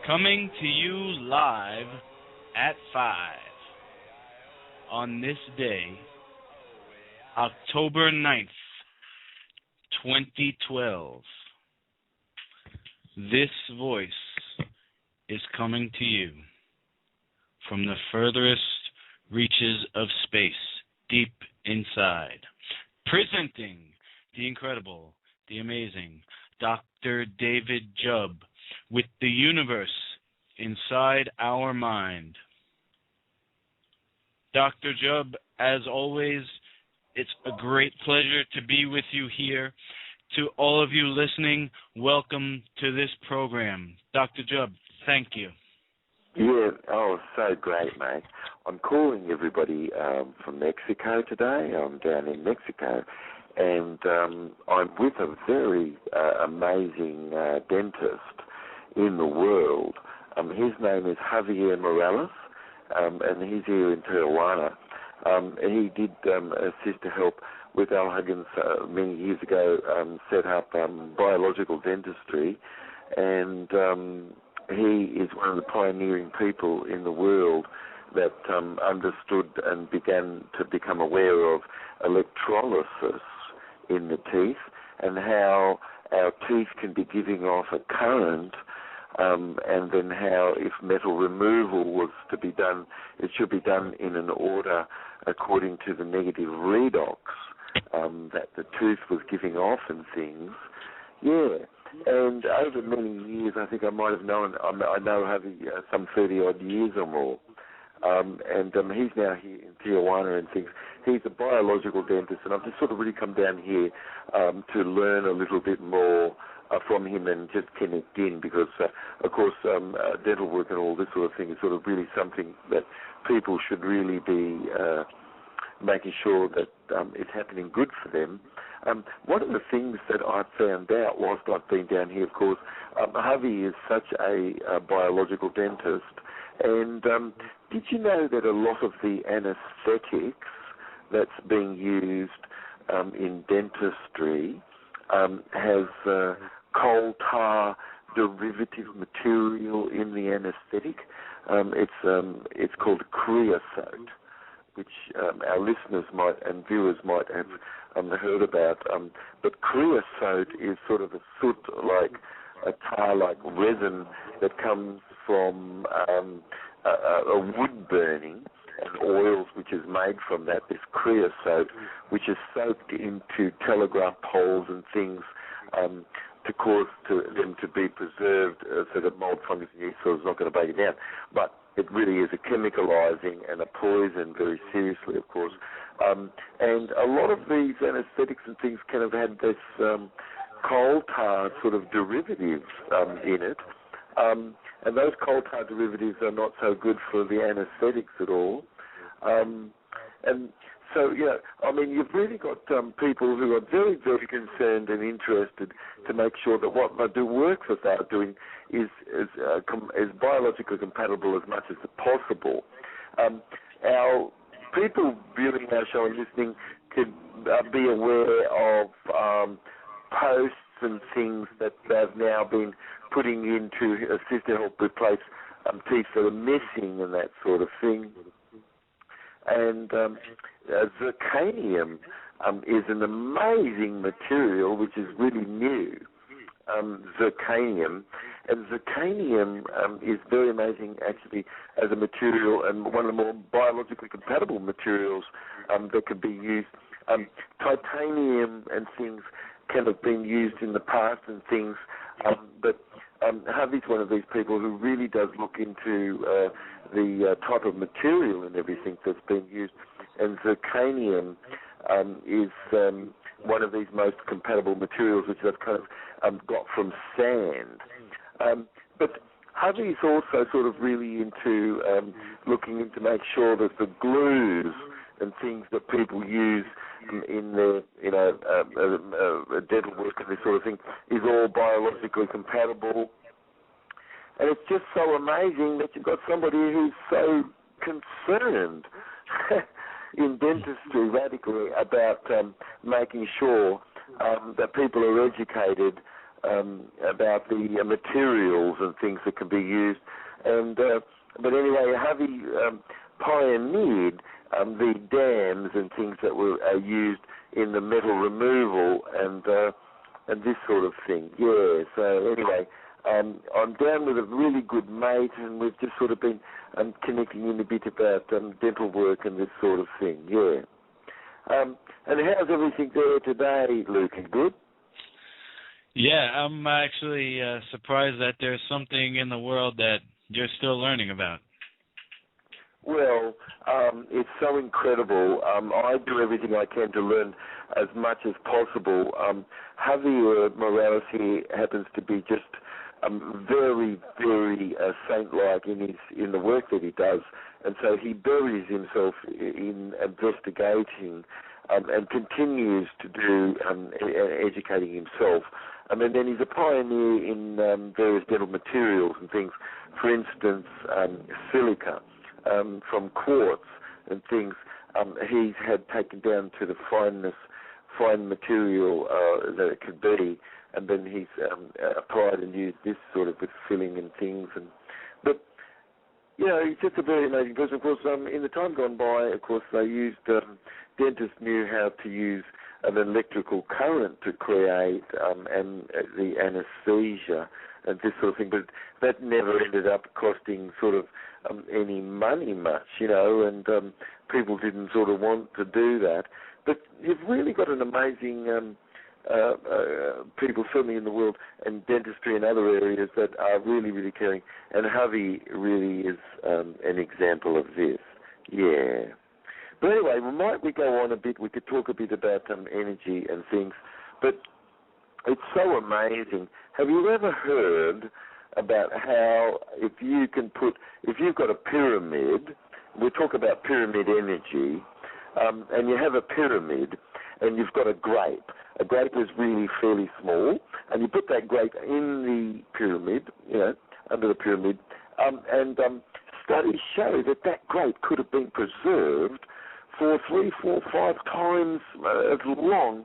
Coming to you live at 5 on this day, October 9th, 2012. This voice is coming to you from the furthest reaches of space, deep inside, presenting the incredible, the amazing Dr. David Jubb, with the universe inside our mind. Dr. Jubb, as always, it's a great pleasure to be with you here. To all of you listening, welcome to this program. Dr. Jubb, thank you. Yeah, so great, mate. I'm calling everybody from Mexico today. I'm down in Mexico, and I'm with a very amazing dentist in the world. His name is Javier Morales, and he's here in Tijuana. He did assist to help with Al Huggins many years ago, set up biological dentistry, and he is one of the pioneering people in the world that understood and began to become aware of electrolysis in the teeth and how our teeth can be giving off a current, and then how if metal removal was to be done, it should be done in an order according to the negative redox that the tooth was giving off and things. Yeah, and over many years, I think I might have known, I know Javi some 30-odd years or more. And he's now here in Tijuana and things. He's a biological dentist, and I've just sort of really come down here to learn a little bit more from him and just connect in because, of course, dental work and all this sort of thing is sort of really something that people should really be making sure that it's happening good for them. One of the things that I've found out whilst I've been down here, of course, Javi is such a biological dentist, and did you know that a lot of the anesthetics that's being used in dentistry has coal tar derivative material in the anesthetic? It's called creosote, which our listeners might and viewers might have heard about. But creosote is sort of a soot-like, a tar-like resin that comes from a wood burning and oils which is made from that, this creosote, which is soaked into telegraph poles and things to cause them to be preserved so that mold, fungus, and yeast is not going to break it down. But it really is a chemicalizing and a poison, very seriously, of course. And a lot of these anesthetics and things kind of had this coal tar sort of derivatives in it. And those coal tar derivatives are not so good for the anesthetics at all. And so, yeah, I mean, you've really got people who are very, very concerned and interested to make sure that what they do, work that they're doing, is biologically compatible as much as possible. Our people viewing our show and listening could be aware of posts and things that they've now been putting into assist to help replace teeth that are missing and that sort of thing. And zirconium is an amazing material which is really new. Zirconium. And zirconium is very amazing, actually, as a material and one of the more biologically compatible materials that can be used. Titanium and things can have been used in the past and things, but Harvey's one of these people who really does look into the type of material and everything that's been used. And zirconium is one of these most compatible materials which I've kind of got from sand. But Harvey's also sort of really into looking into make sure that the glues and things that people use in their, dental work and this sort of thing is all biologically compatible. And it's just so amazing that you've got somebody who's so concerned in dentistry radically about making sure that people are educated about the materials and things that can be used. And but anyway, Harvey pioneered the dams and things that were used in the metal removal and this sort of thing. Yeah. So anyway, I'm down with a really good mate, and we've just sort of been connecting in a bit about dental work and this sort of thing. Yeah. And how's everything there today, Lukey? Good? Yeah, I'm actually surprised that there's something in the world that you're still learning about. Well, it's so incredible. I do everything I can to learn as much as possible. Javier Morales here happens to be just very, very saint-like in the work that he does, and so he buries himself in investigating and continues to do educating himself. And then he's a pioneer in various dental materials and things. For instance, silica from quartz and things. He's had taken down to the fine material that it could be, and then he's applied and used this sort of with filling and things. But he's just a very amazing person. Of course, in the time gone by, of course, they used dentists knew how to use an electrical current to create and the anesthesia and this sort of thing, but that never ended up costing sort of any money much, and people didn't sort of want to do that. But you've really got an amazing people, certainly in the world, and dentistry and other areas that are really, really caring, and Harvey really is an example of this. Yeah. But anyway, we go on a bit. We could talk a bit about energy and things, but it's so amazing. Have you ever heard about how if you've got a pyramid, we talk about pyramid energy, and you have a pyramid, and you've got a grape. A grape is really fairly small, and you put that grape in the pyramid, under the pyramid, and studies show that grape could have been preserved for 3, 4, 5 times as long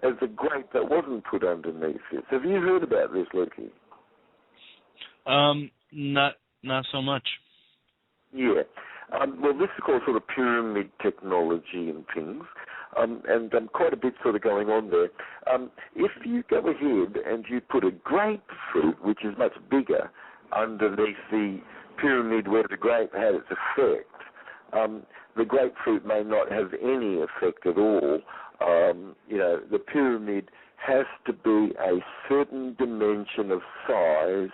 as the grape that wasn't put underneath it. Have you heard about this, Lukey? Not so much. Yeah. Well, this is called sort of pyramid technology and things, and quite a bit sort of going on there. If you go ahead and you put a grapefruit, which is much bigger, underneath the pyramid where the grape had its effect, the grapefruit may not have any effect at all. The pyramid has to be a certain dimension of size,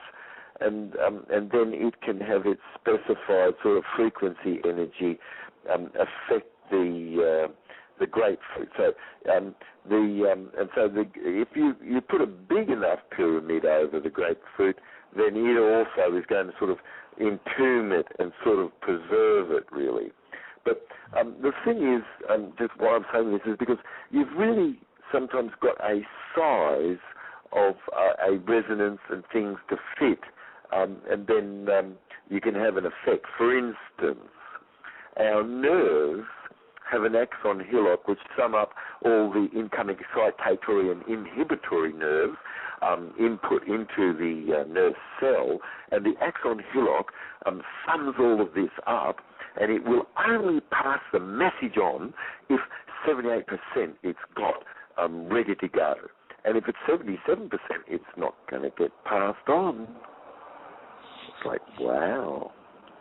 and then it can have its specified sort of frequency energy affect the grapefruit. So if you put a big enough pyramid over the grapefruit, then it also is going to sort of entomb it and sort of preserve it, really. But the thing is, just why I'm saying this is because you've really sometimes got a size of a resonance and things to fit, and then you can have an effect. For instance, our nerves have an axon hillock which sum up all the incoming excitatory and inhibitory nerves input into the nerve cell, and the axon hillock sums all of this up, and it will only pass the message on if 78% it's got ready to go. And if it's 77%, it's not going to get passed on. It's like, wow.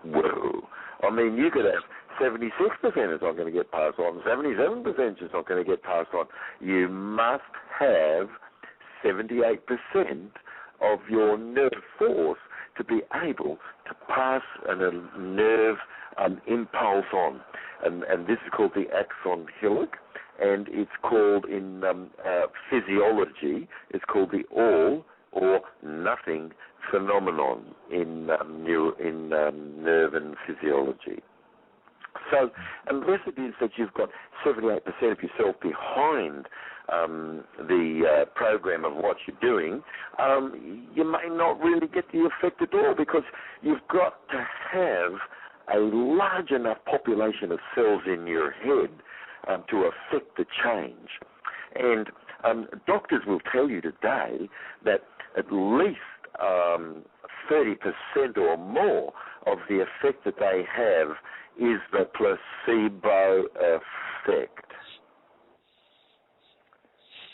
Whoa. I mean, you could have 76% is not going to get passed on, 77% is not going to get passed on. You must have 78% of your nerve force to be able to pass a nerve impulse on. And this is called the axon hillock, and it's called in physiology, it's called the all or nothing phenomenon in nerve and physiology. So unless it is that you've got 78% of yourself behind the program of what you're doing, you may not really get the effect at all, because you've got to have a large enough population of cells in your head to affect the change. And doctors will tell you today that at least 30% or more of the effect that they have is the placebo effect.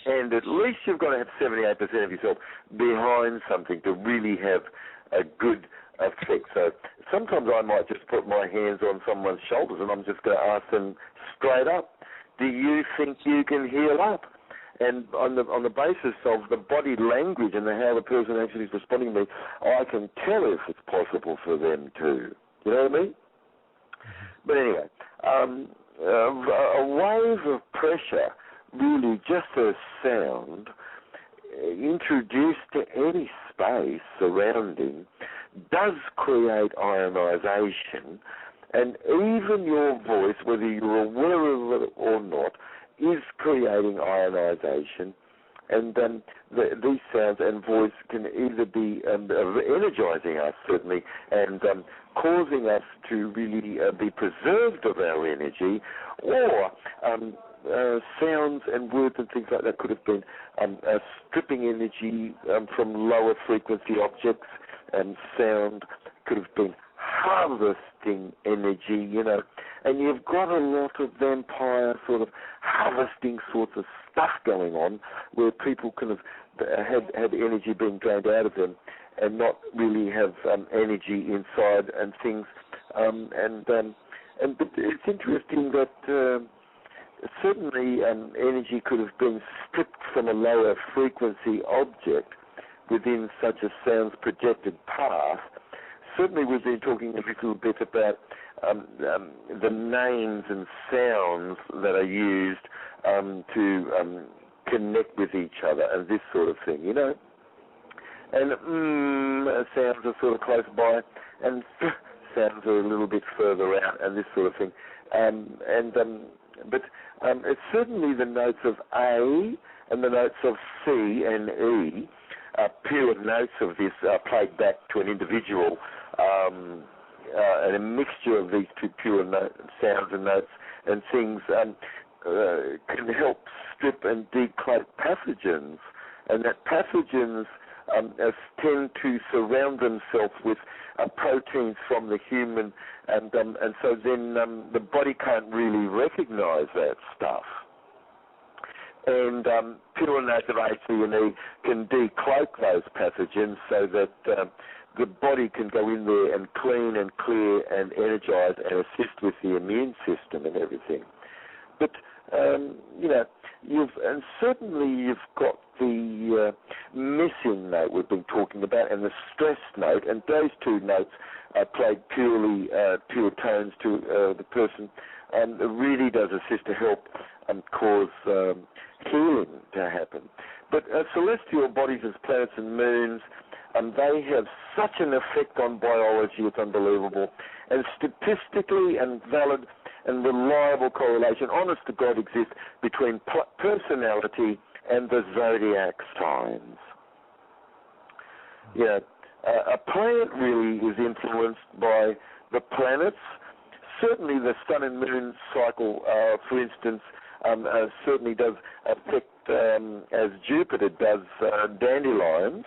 And at least you've got to have 78% of yourself behind something to really have a good effect. So sometimes I might just put my hands on someone's shoulders and I'm just going to ask them straight up, do you think you can heal up? And on the basis of the body language and how the person actually is responding to me, I can tell if it's possible for them too. You know what I mean? But anyway, a wave of pressure, really just a sound, introduced to any space surrounding, does create ionization, and even your voice, whether you're aware of it or not, is creating ionization. And these sounds and voice can either be energizing us, certainly, and causing us to really be preserved of our energy, or sounds and words and things like that could have been stripping energy from lower frequency objects, and sound could have been harvesting energy, you know. And you've got a lot of vampire sort of harvesting sorts of stuff going on, where people kind of had energy being drained out of them and not really have energy inside and things. But it's interesting that certainly energy could have been stripped from a lower frequency object within such a sound's projected path. Certainly we've been talking a little bit about the names and sounds that are used to connect with each other and this sort of thing, you know. And sounds are sort of close by, and sounds are a little bit further out, and this sort of thing. But it's certainly the notes of A and the notes of C and E, pure notes of this played back to an individual, and a mixture of these two pure sounds and notes and things can help strip and decloak pathogens, and that pathogens tend to surround themselves with proteins from the human, and so then the body can't really recognize that stuff. And pure notes of A, C, and E can decloak those pathogens so that the body can go in there and clean and clear and energize and assist with the immune system and everything. But, you know, certainly you've got the missing note we've been talking about and the stress note, and those two notes are played purely pure tones to the person, and it really does assist to help cause healing to happen. But celestial bodies as planets and moons, they have such an effect on biology, it's unbelievable. And statistically and valid and reliable correlation, honest to God, exists between personality and the zodiac signs. Yeah, a planet really is influenced by the planets, certainly the sun and moon cycle, for instance, certainly does affect, as Jupiter does, dandelions.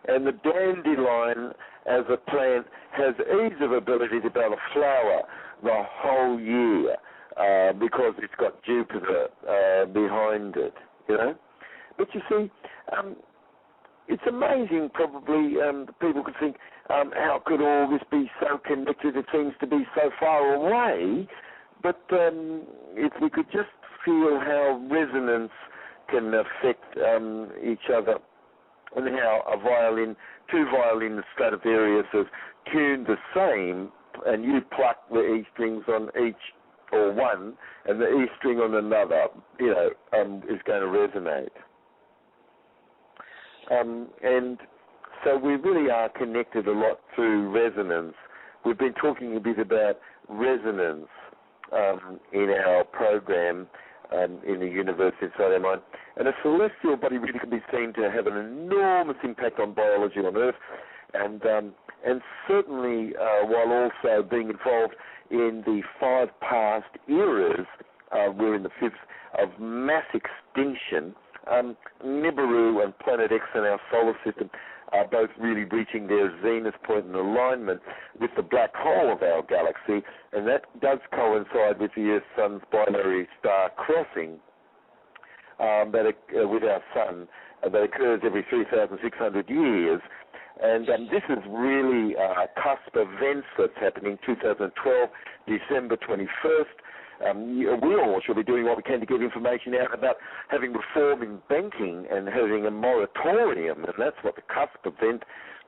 And the dandelion as a plant has ease of ability to be able to flower the whole year because it's got Jupiter behind it, you know. But you see, it's amazing probably people could think, how could all this be so connected? It seems to be so far away. But if we could just feel how resonance can affect each other, and how two violin Stradivarius have tuned the same, and you pluck the E strings on each or one, and the E string on another, you know, is going to resonate. And so we really are connected a lot through resonance. We've been talking a bit about resonance in our program in the universe inside our mind. And a celestial body really can be seen to have an enormous impact on biology on Earth, and certainly while also being involved in the 5 past eras, we're in the 5th of mass extinction. Nibiru and Planet X in our solar system are both really reaching their zenith point in alignment with the black hole of our galaxy, and that does coincide with the Earth-Sun's binary star crossing with our Sun that occurs every 3,600 years. And this is really a cusp events that's happening 2012, December 21st. We all should be doing what we can to get information out about having reform in banking and having a moratorium, and that's what the cusp event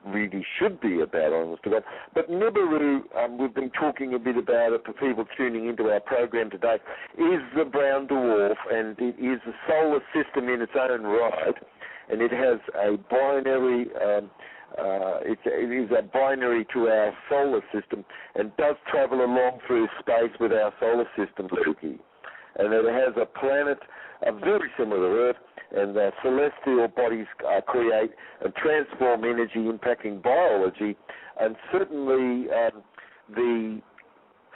really should be about, honest to God. But Nibiru, we've been talking a bit about it for people tuning into our program today, is the brown dwarf, and it is a solar system in its own right, and it has a binary it is a binary to our solar system and does travel along through space with our solar system, Lukey. And it has a planet very similar to Earth, and celestial bodies create and transform energy, impacting biology, and certainly the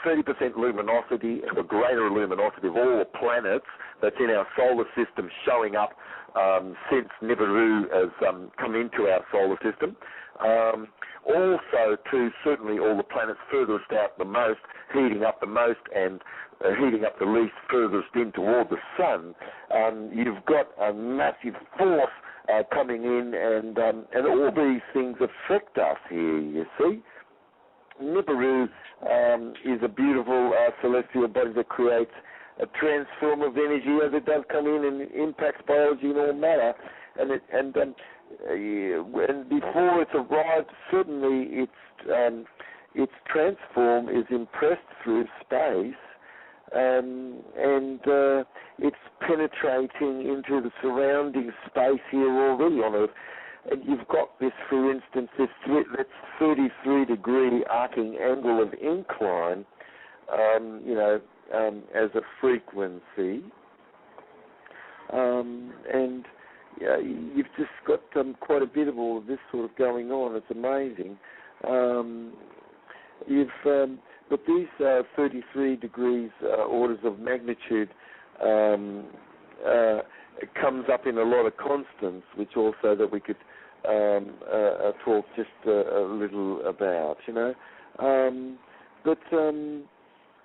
30% luminosity and the greater luminosity of all the planets that's in our solar system showing up since Nibiru has come into our solar system. Also, to certainly all the planets furthest out the most, heating up the most, and heating up the least furthest in toward the sun. You've got a massive force coming in, and all these things affect us here, you see. Nibiru is a beautiful celestial body that creates a transform of energy as it does come in and impacts biology and all matter. And before it's arrived, certainly its transform is impressed through space, and it's penetrating into the surrounding space here already on Earth. And you've got this, for instance, this 33-degree arcing angle of incline, as a frequency. And you've just got quite a bit of all of this sort of going on. It's amazing. But these 33 degrees orders of magnitude comes up in a lot of constants, which also that we could talk just a little about, But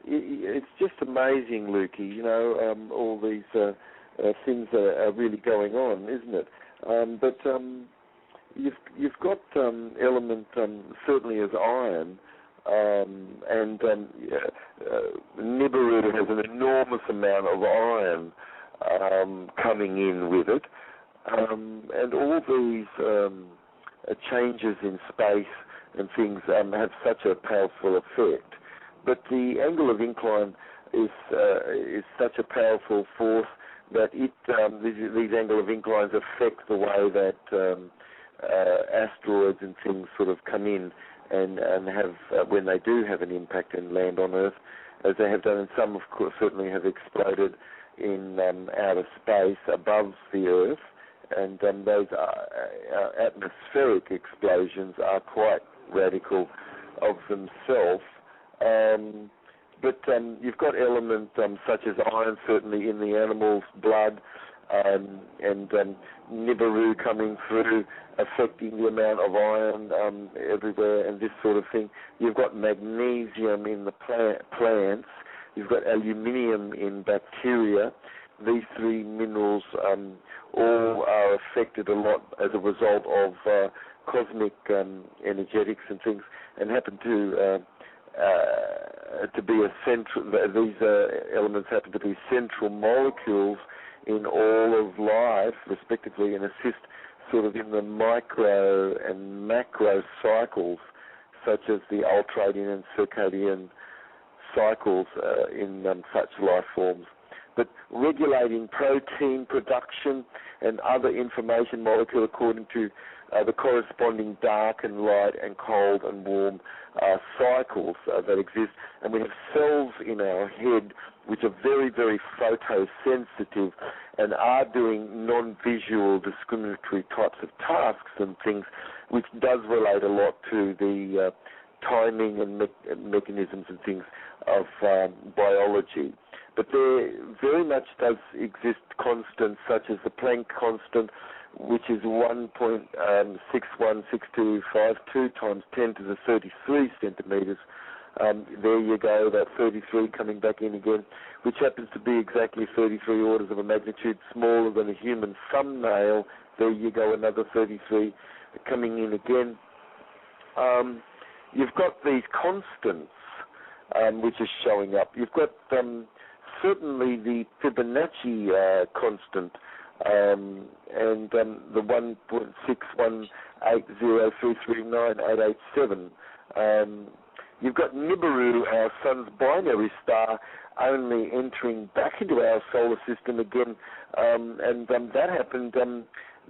it's just amazing, Lukey, all these things are really going on, isn't it? But you've got element certainly as iron, and Nibiru has an enormous amount of iron coming in with it, and all these changes in space and things have such a powerful effect. But the angle of incline is such a powerful force that these angle of inclines affect the way that asteroids and things sort of come in and have, when they do have an impact and land on Earth, as they have done, and some, of course, certainly have exploded in outer space above the Earth, and those atmospheric explosions are quite radical of themselves. But you've got elements such as iron, certainly in the animal's blood, and Nibiru coming through, affecting the amount of iron everywhere, and this sort of thing. You've got magnesium in the plants. You've got aluminium in bacteria. These three minerals all are affected a lot as a result of cosmic energetics and things, and happen to be a central. These elements happen to be central molecules in all of life, respectively, and assist sort of in the micro and macro cycles, such as the ultradian and circadian cycles in such life forms. But regulating protein production and other information molecule according to the corresponding dark and light and cold and warm cycles that exist. And we have cells in our head which are very, very photosensitive and are doing non-visual discriminatory types of tasks and things, which does relate a lot to the timing and mechanisms and things of biology. But there very much does exist constants such as the Planck constant, which is 1.616252 times 10 to the 33 centimeters. There you go, that 33 coming back in again, which happens to be exactly 33 orders of a magnitude smaller than a human thumbnail. There you go, another 33 coming in again. You've got these constants which are showing up. You've got certainly the Fibonacci constant, and the 1.61803398887. You've got Nibiru, our sun's binary star, only entering back into our solar system again, and that happened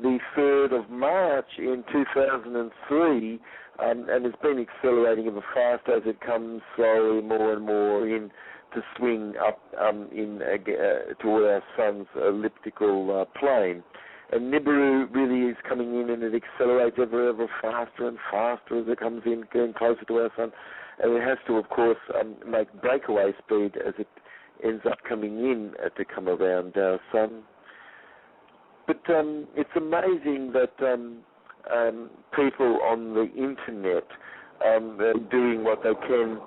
the 3rd of March in 2003, and it's been accelerating ever faster as it comes slowly more and more in to swing up toward our sun's elliptical plane. And Nibiru really is coming in, and it accelerates ever faster and faster as it comes in, getting closer to our sun. And it has to, of course, make breakaway speed as it ends up coming in to come around our sun. But it's amazing that people on the internet are doing what they can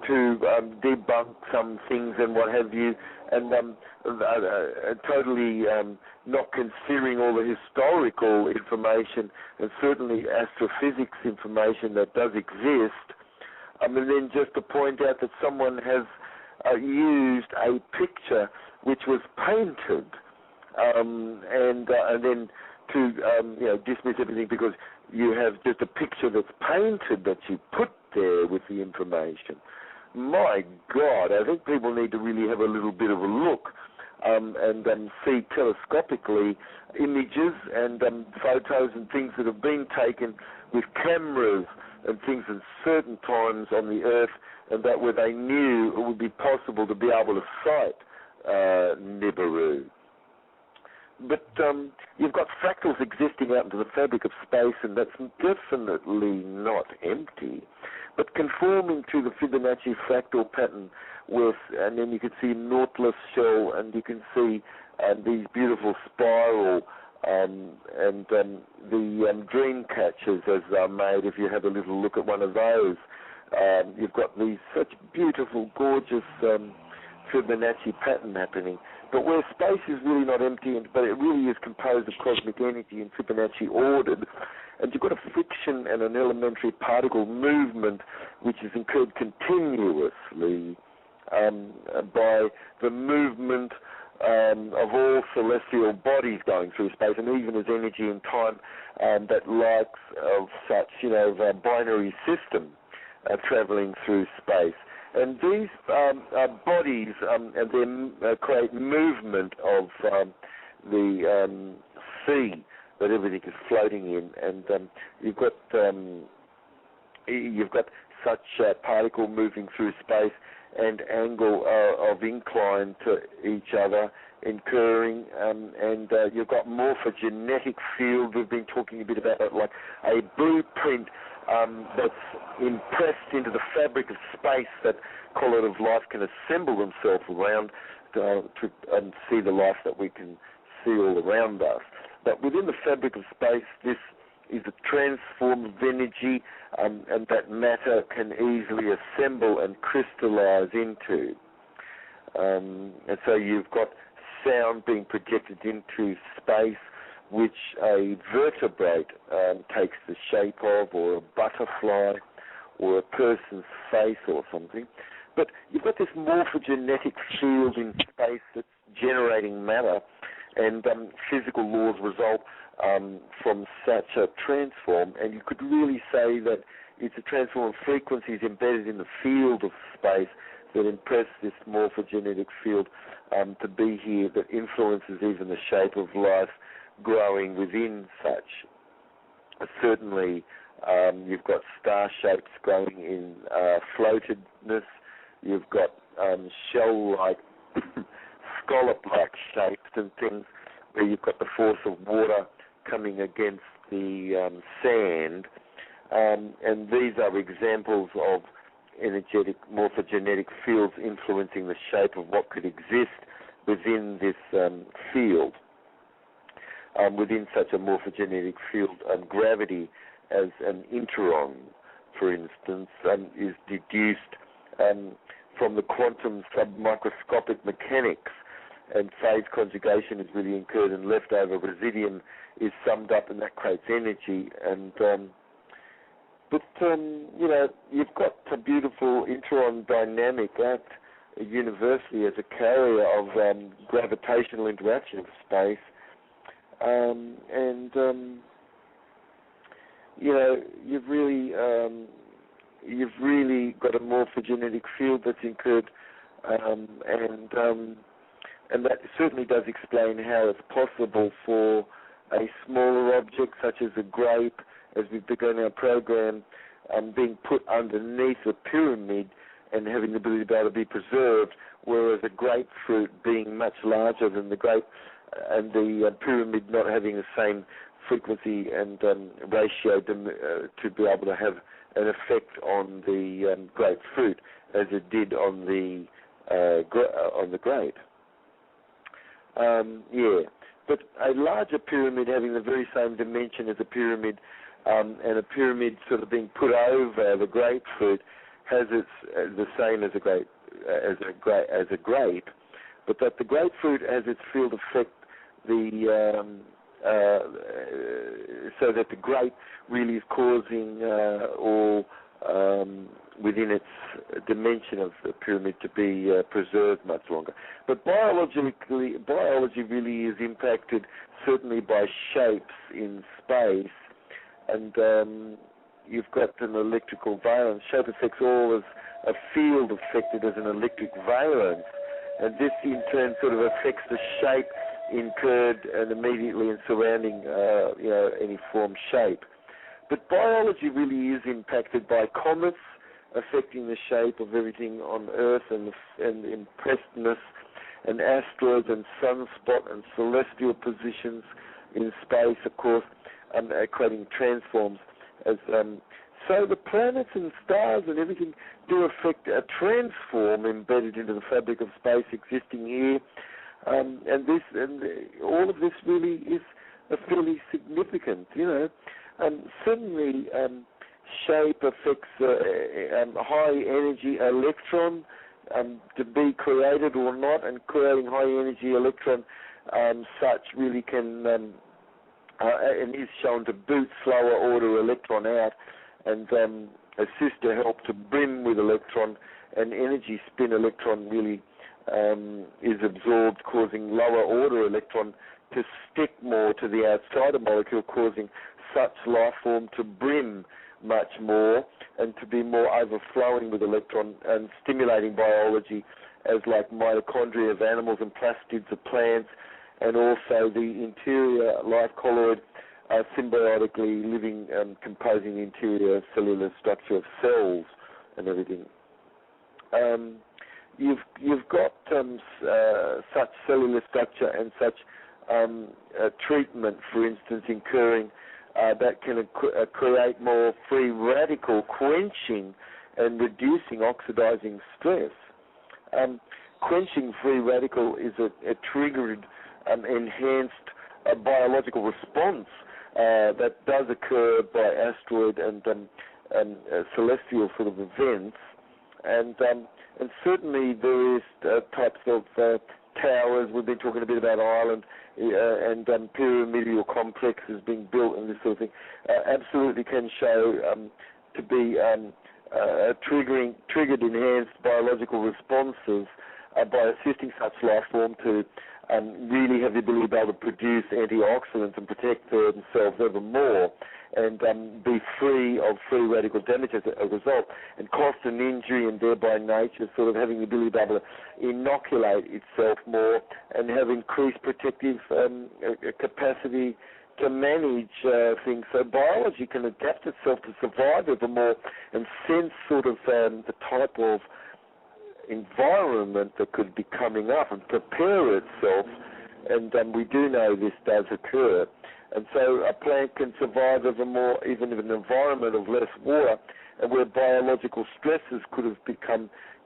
to debunk some things and what have you, and totally not considering all the historical information and certainly astrophysics information that does exist. And then just to point out that someone has used a picture which was painted, and then to dismiss everything because you have just a picture that's painted that you put there with the information. My God, I think people need to really have a little bit of a look and see telescopically images and photos and things that have been taken with cameras and things at certain times on the Earth, and that where they knew it would be possible to be able to sight Nibiru. But you've got fractals existing out into the fabric of space, and that's definitely not empty, but conforming to the Fibonacci fractal pattern and then you can see Nautilus shell, and you can see these beautiful spiral and the dream catchers as they're made. If you have a little look at one of those, you've got these such beautiful, gorgeous Fibonacci pattern happening. But where space is really not empty, but it really is composed of cosmic energy and Fibonacci ordered, and you've got a friction and an elementary particle movement which is incurred continuously by the movement of all celestial bodies going through space, and even as energy and time that likes of such, a binary system traveling through space. And these bodies create movement of the sea that everything is floating in, and you've got such particle moving through space and angle of incline to each other incurring, and you've got morphogenetic field. We've been talking a bit about it, like a blueprint that's impressed into the fabric of space that correlative life can assemble themselves around to see the life that we can see all around us. But within the fabric of space, this is a transform of energy, and that matter can easily assemble and crystallize into. And so you've got sound being projected into space, which a vertebrate takes the shape of, or a butterfly, or a person's face or something. But you've got this morphogenetic field in space that's generating matter, and physical laws result from such a transform, and you could really say that it's a transform of frequencies embedded in the field of space that impress this morphogenetic field to be here, that influences even the shape of life growing within such. Certainly, you've got star shapes growing in floatedness. You've got shell-like, scallop-like shapes and things where you've got the force of water coming against the sand. And these are examples of energetic morphogenetic fields influencing the shape of what could exist within this field. Within such a morphogenetic field, gravity as an interon, for instance, is deduced from the quantum submicroscopic mechanics, and phase conjugation is really incurred, and leftover residuum is summed up, and that creates energy. And but you've got a beautiful interon dynamic act universally as a carrier of gravitational interaction of space, you've really got a morphogenetic field that's incurred, and that certainly does explain how it's possible for a smaller object such as a grape, as we've begun our program, being put underneath a pyramid and having the ability to be able to be preserved, whereas a grapefruit being much larger than the grape and the pyramid not having the same frequency and ratio to be able to have an effect on the grapefruit as it did on the grape. But a larger pyramid having the very same dimension as a pyramid, and a pyramid sort of being put over the grapefruit, has its the same as a grape, but that the grapefruit has its field effect so that the grape really is causing within its dimension of the pyramid to be preserved much longer. But biology really is impacted certainly by shapes in space, and you've got an electrical valence. Shape affects all as a field affected as an electric valence, and this in turn sort of affects the shape incurred and immediately in surrounding any form shape. But biology really is impacted by comets affecting the shape of everything on Earth and impressedness, and asteroids and sunspot and celestial positions in space, of course, creating transforms. So the planets and stars and everything do affect a transform embedded into the fabric of space existing here, and all of this really is fairly significant, Certainly, shape affects high energy electron to be created or not, and creating high energy electron such really can and is shown to boot slower order electron out and assist to help to brim with electron, and energy spin electron really is absorbed, causing lower order electron to stick more to the outside molecule, causing such life form to brim much more and to be more overflowing with electron, and stimulating biology as like mitochondria of animals and plastids of plants, and also the interior life colloid symbiotically living, composing the interior cellular structure of cells and everything. you've got such cellular structure and such treatment, for instance, occurring that can create more free radical quenching and reducing oxidizing stress. Quenching free radical is a triggered, enhanced biological response that does occur by asteroid and celestial sort of events, and certainly various types of towers. We've been talking a bit about Ireland and pyramidal complexes being built and this sort of thing. Absolutely can show to be triggered enhanced biological responses by assisting such life form to really have the ability to be able to produce antioxidants and protect themselves ever more, and be free of free radical damage as a result, and cost and injury, and thereby nature sort of having the ability to be able to inoculate itself more and have increased protective capacity to manage things. So biology can adapt itself to survive ever more and sense sort of the type of environment that could be coming up and prepare itself, and we do know this does occur. And so a plant can survive ever more even in an environment of less water, and where biological stresses could have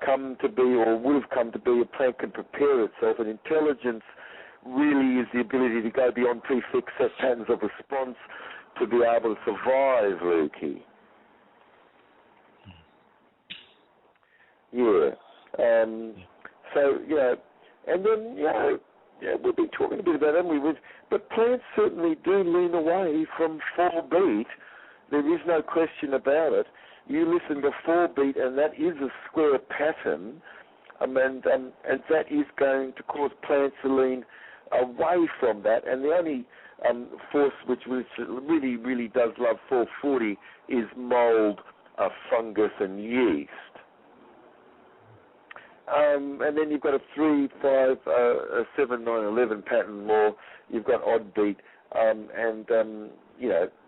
come to be or would have come to be. A plant can prepare itself, and intelligence really is the ability to go beyond prefix set patterns of response to be able to survive, Lukey. Yeah. So, and then, we've been talking a bit about that, but plants certainly do lean away from 4-beat. There is no question about it. You listen to 4-beat, and that is a square pattern, and that is going to cause plants to lean away from that. And the only force which really, really does love 440 is mold, fungus, and yeast. And then you've got a 3, 5, 7, 9, 11 pattern more. You've got odd beat, and the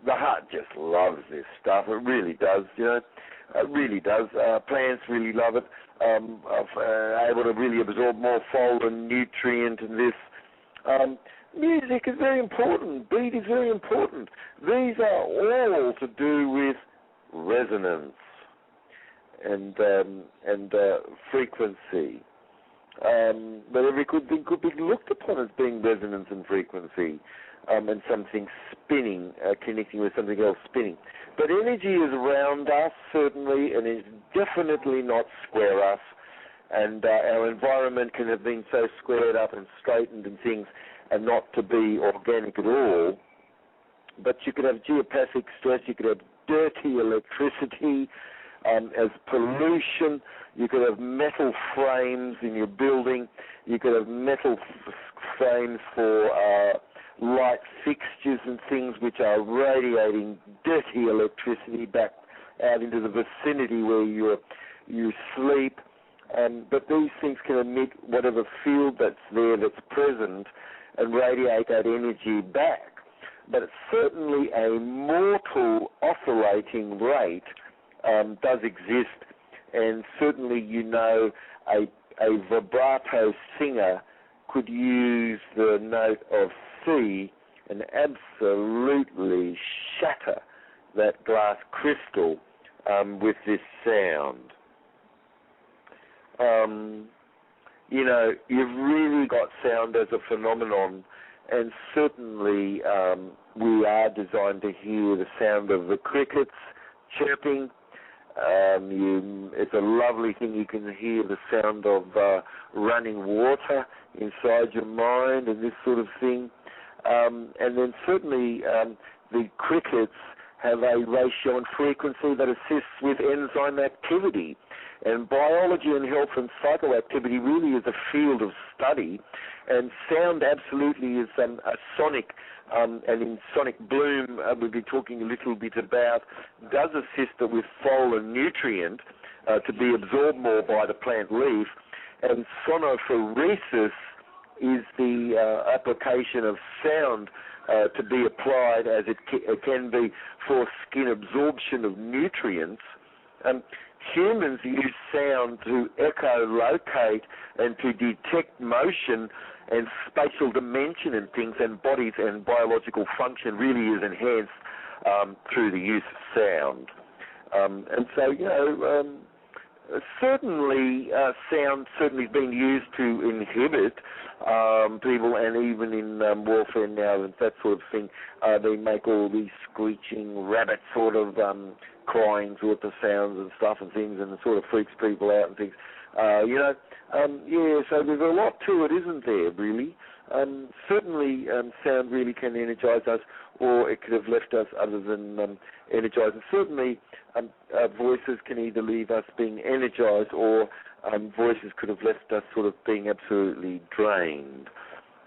heart just loves this stuff. It really does, It really does. Plants really love it. Able to really absorb more fold and nutrient and this. Music is very important. Beat is very important. These are all to do with resonance and frequency. But every good thing could be looked upon as being resonance and frequency, and something spinning, connecting with something else spinning. But energy is around us, certainly, and is definitely not square us. And our environment can have been so squared up and straightened and things, and not to be organic at all. But you could have geopathic stress, you could have dirty electricity, as pollution. You could have metal frames in your building. You could have metal frames for light fixtures and things which are radiating dirty electricity back out into the vicinity where you sleep. But these things can emit whatever field that's there, that's present, and radiate that energy back. But it's certainly a mortal oscillating rate does exist, and certainly a vibrato singer could use the note of C and absolutely shatter that glass crystal with this sound. You've really got sound as a phenomenon, and certainly we are designed to hear the sound of the crickets chirping. It's a lovely thing. You can hear the sound of running water inside your mind and this sort of thing. And then certainly the crickets have a ratio and frequency that assists with enzyme activity. And biology and health and psychoactivity really is a field of study. And sound absolutely is a sonic, and in Sonic Bloom, we'll be talking a little bit about, does assist it with fold and nutrient to be absorbed more by the plant leaf. And sonophoresis is the application of sound to be applied as it can be for skin absorption of nutrients Humans use sound to echolocate and to detect motion and spatial dimension and things, and bodies and biological function really is enhanced through the use of sound. And so, certainly sound certainly has been used to inhibit people, and even in warfare now and that sort of thing, they make all these screeching rabbit sort of crying sort of sounds and stuff and things, and it sort of freaks people out and things. So there's a lot to it, isn't there, really? Certainly sound really can energize us, or it could have left us other than energized. And certainly voices can either leave us being energized, or voices could have left us sort of being absolutely drained.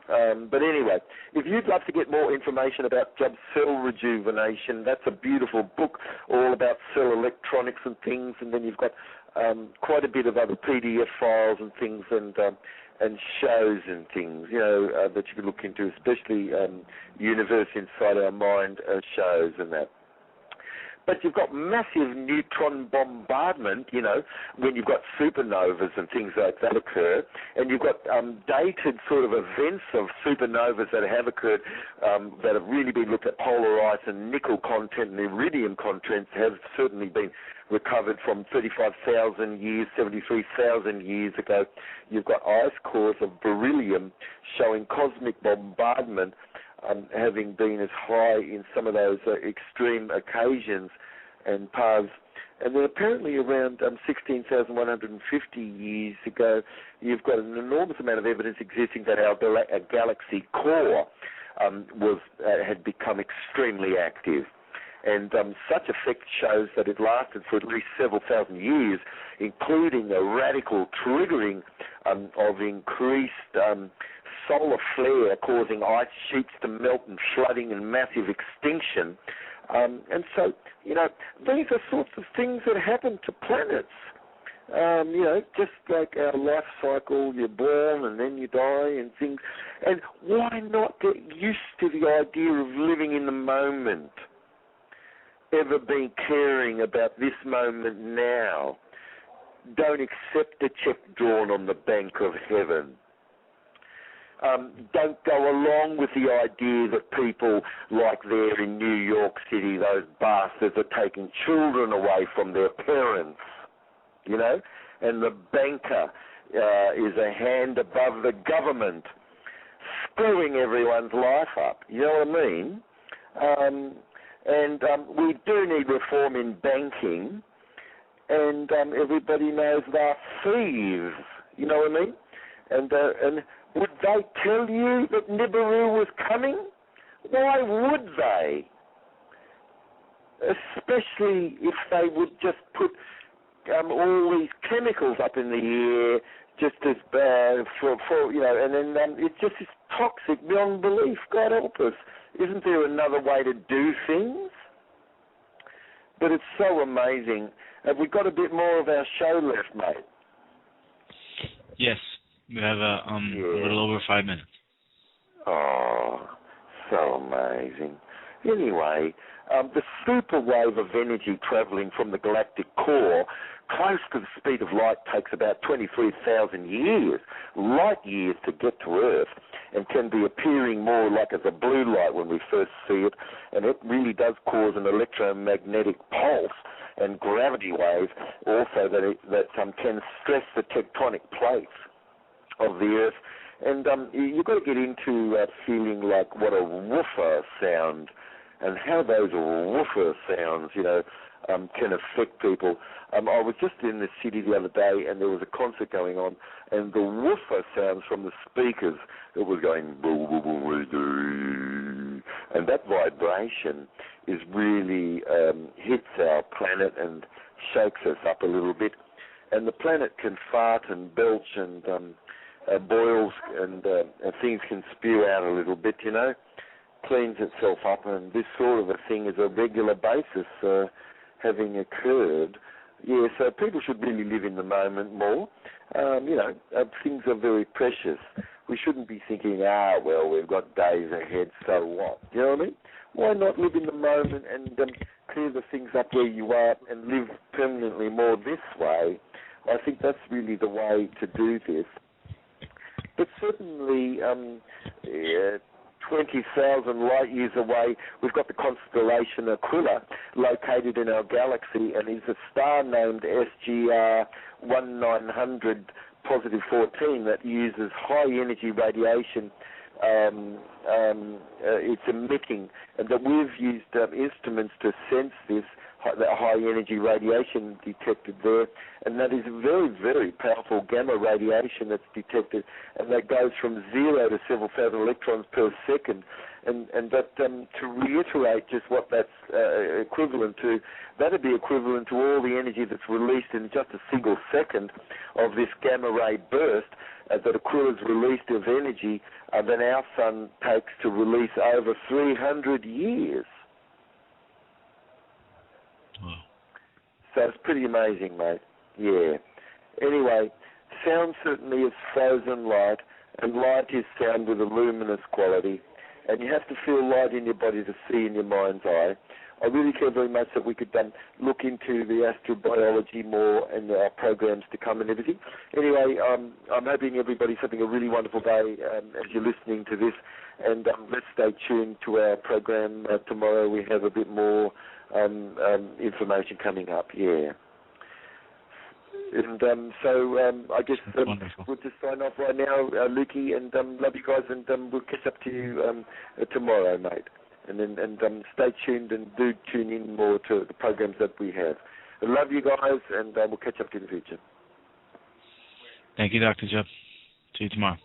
But anyway, if you'd love to get more information about Jubb's cell rejuvenation, that's a beautiful book all about cell electronics and things, and then you've got quite a bit of other PDF files and things, and shows and things, that you can look into, especially Universe Inside Our Mind shows and that. But you've got massive neutron bombardment, when you've got supernovas and things like that occur, and you've got dated sort of events of supernovas that have occurred that have really been looked at. Polarized and nickel content and iridium content have certainly been recovered from 35,000 years, 73,000 years ago. You've got ice cores of beryllium showing cosmic bombardment having been as high in some of those extreme occasions and paths. And then apparently around 16,150 years ago, you've got an enormous amount of evidence existing that our galaxy core had become extremely active. And such effect shows that it lasted for at least several thousand years, including a radical triggering of increased solar flare, causing ice sheets to melt and flooding and massive extinction. And so, these are sorts of things that happen to planets. Just like our life cycle, you're born and then you die and things. And why not get used to the idea of living in the moment? Ever been caring about this moment now? Don't accept a check drawn on the bank of heaven. Don't go along with the idea that people like there in New York City, those bastards, are taking children away from their parents, and the banker is a hand above the government, screwing everyone's life up. You know what I mean? And we do need reform in banking, and everybody knows they're thieves. You know what I mean? And would they tell you that Nibiru was coming? Why would they? Especially if they would just put all these chemicals up in the air, just as and then it just is toxic beyond belief. God help us. Isn't there another way to do things? But it's so amazing. Have we got a bit more of our show left, mate? Yes, we have a little over 5 minutes. Oh, so amazing. Anyway, the super wave of energy traveling from the galactic core close to the speed of light takes about 23,000 years, light years, to get to Earth, and can be appearing more like as a blue light when we first see it, and it really does cause an electromagnetic pulse and gravity wave also that can stress the tectonic plates of the Earth. And you've got to get into feeling like what a woofer sound and how those woofer sounds, can affect people. I was just in the city the other day, and there was a concert going on, and the woofer sounds from the speakers, it was going, and that vibration is really hits our planet and shakes us up a little bit. And the planet can fart and belch and boils and things can spew out a little bit, cleans itself up, and this sort of a thing is a regular basis having occurred. Yeah, so people should really live in the moment more. Things are very precious. We shouldn't be thinking, we've got days ahead, so what? You know what I mean? Why not live in the moment and clear the things up where you are and live permanently more this way, I think that's really the way to do this. But certainly 20,000 light years away, we've got the constellation Aquila located in our galaxy, and is a star named SGR 1900 positive 14 that uses high energy radiation. It's emitting, and that we've used instruments to sense this, that high energy radiation detected there, and that is very, very powerful gamma radiation that's detected, and that goes from 0 to several thousand electrons per second, and that to reiterate just what that's equivalent to, that would be equivalent to all the energy that's released in just a single second of this gamma ray burst that Aquila's released of energy than our sun takes to release over 300 years. Wow. So it's pretty amazing, mate. Yeah. Anyway, sound certainly is frozen light, and light is sound with a luminous quality, and you have to feel light in your body to see in your mind's eye. I really care very much that we could look into the astrobiology more in our programs to come and everything. Anyway, I'm hoping everybody's having a really wonderful day as you're listening to this, and let's stay tuned to our program tomorrow. We have a bit more information coming up, yeah. And so I guess we'll just sign off right now, Lukey, and love you guys, and we'll catch up to you tomorrow, mate. And stay tuned and do tune in more to the programs that we have. I love you guys, and we'll catch up to you in the future. Thank you, Dr. Jubb. See you tomorrow.